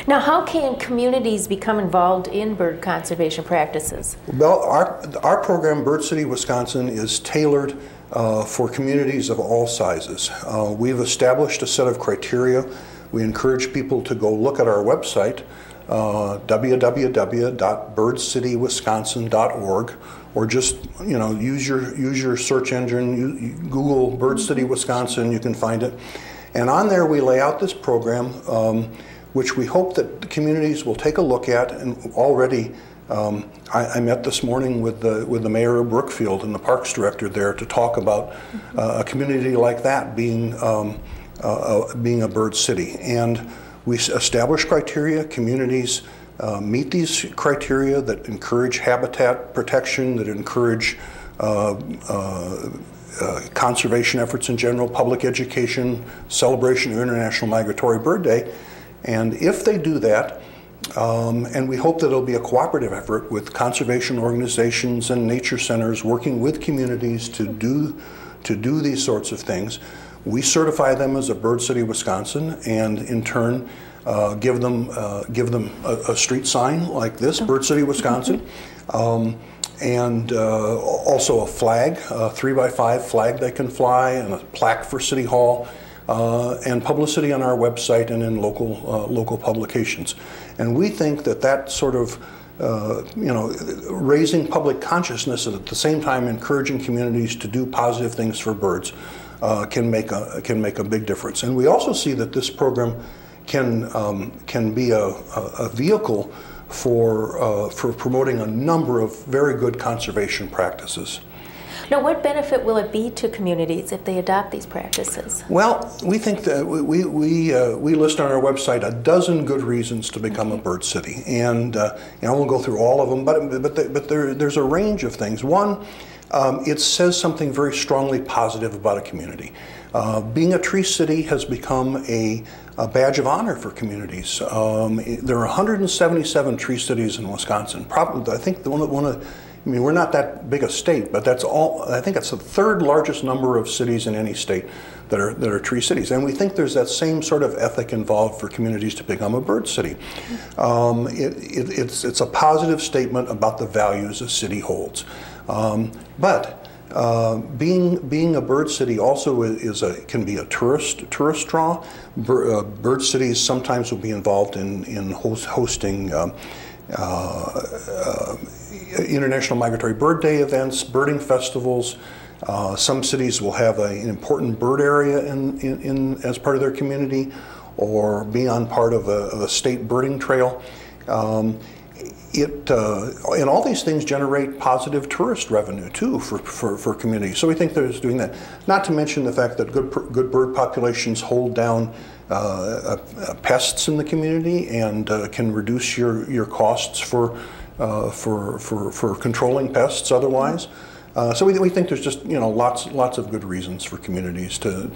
Now, how can communities become involved in bird conservation practices? Well, our program, Bird City, Wisconsin, is tailored for communities of all sizes. We've established a set of criteria. We encourage people to go look at our website, www.birdcitywisconsin.org, or just use your search engine. You Google Bird City, Wisconsin, you can find it. And on there we lay out this program, which we hope that the communities will take a look at. And already, I met this morning with the mayor of Brookfield and the parks director there to talk about a community like that being a bird city. And we establish criteria. Communities meet these criteria that encourage habitat protection, that encourage conservation efforts in general, public education, celebration of International Migratory Bird Day. And if they do that, and we hope that it'll be a cooperative effort with conservation organizations and nature centers working with communities to do these sorts of things, we certify them as a Bird City, Wisconsin, and in turn give them a street sign like this, Bird City, Wisconsin, and also a flag, a 3x5 flag they can fly, and a plaque for City Hall, and publicity on our website and in local publications. And we think that sort of raising public consciousness and at the same time encouraging communities to do positive things for birds can make a big difference. And we also see that this program can be a vehicle for promoting a number of very good conservation practices. Now, what benefit will it be to communities if they adopt these practices? Well, we think that we list on our website a dozen good reasons to become a bird city, and I won't go through all of them, but there's a range of things. One, it says something very strongly positive about a community. Being a tree city has become a badge of honor for communities. There are 177 tree cities in Wisconsin. Probably, I think I mean, we're not that big a state, but that's all. I think it's the third largest number of cities in any state that are tree cities, and we think there's that same sort of ethic involved for communities to become a bird city. It's a positive statement about the values a city holds, but being a bird city also can be a tourist draw. Bird cities sometimes will be involved in hosting International Migratory Bird Day events, birding festivals. Some cities will have an important bird area as part of their community, or be on part of a state birding trail. And all these things generate positive tourist revenue too for communities. So we think there's doing that. Not to mention the fact that good bird populations hold down pests in the community and can reduce your costs for controlling pests otherwise. So we think there's just lots of good reasons for communities to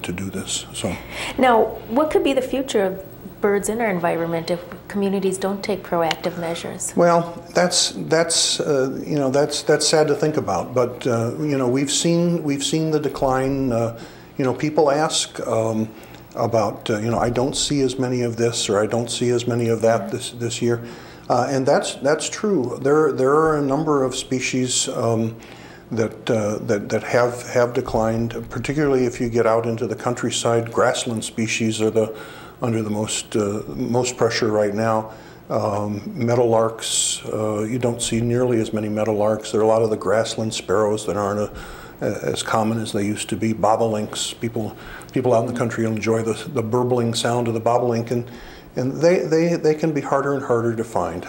do this. So now, what could be the future of birds in our environment if communities don't take proactive measures? Well, that's sad to think about, but we've seen the decline. People ask about I don't see as many of this, or I don't see as many of that this year. And that's true. There are a number of species that have declined, particularly if you get out into the countryside. Grassland species are under the most pressure right now. Meadowlarks, you don't see nearly as many meadowlarks. There are a lot of the grassland sparrows that aren't as common as they used to be. Bobolinks, people out in the country enjoy the burbling sound of the bobolink, and they can be harder and harder to find.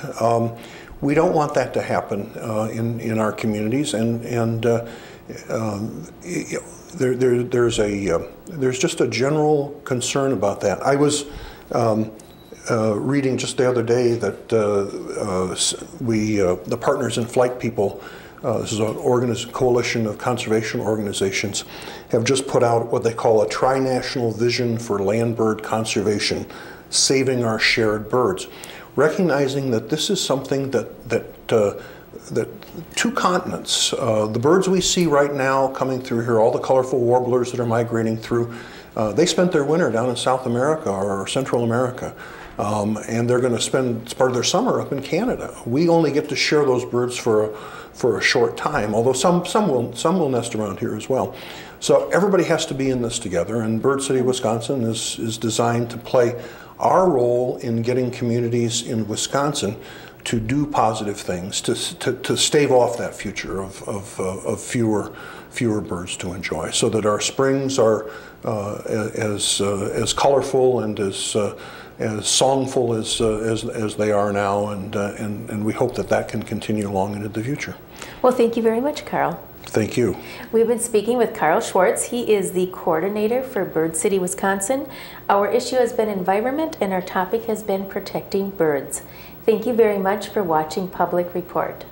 We don't want that to happen in our communities, and there's just a general concern about that. I was reading just the other day that the Partners in Flight people, this is a coalition of conservation organizations, have just put out what they call a tri-national vision for land bird conservation, saving our shared birds, recognizing that this is something that two continents, the birds we see right now coming through here, all the colorful warblers that are migrating through, they spent their winter down in South America or Central America. and they're going to spend part of their summer up in Canada. We only get to share those birds for a short time, although some will nest around here as well. So everybody has to be in this together, and Bird City, Wisconsin is designed to play our role in getting communities in Wisconsin to do positive things, to stave off that future of fewer birds to enjoy, so that our springs are as colorful and as songful as they are now, and we hope that can continue long into the future. Well, thank you very much, Carl. Thank you. We've been speaking with Carl Schwartz. He is the coordinator for Bird City, Wisconsin. Our issue has been environment, and our topic has been protecting birds. Thank you very much for watching Public Report.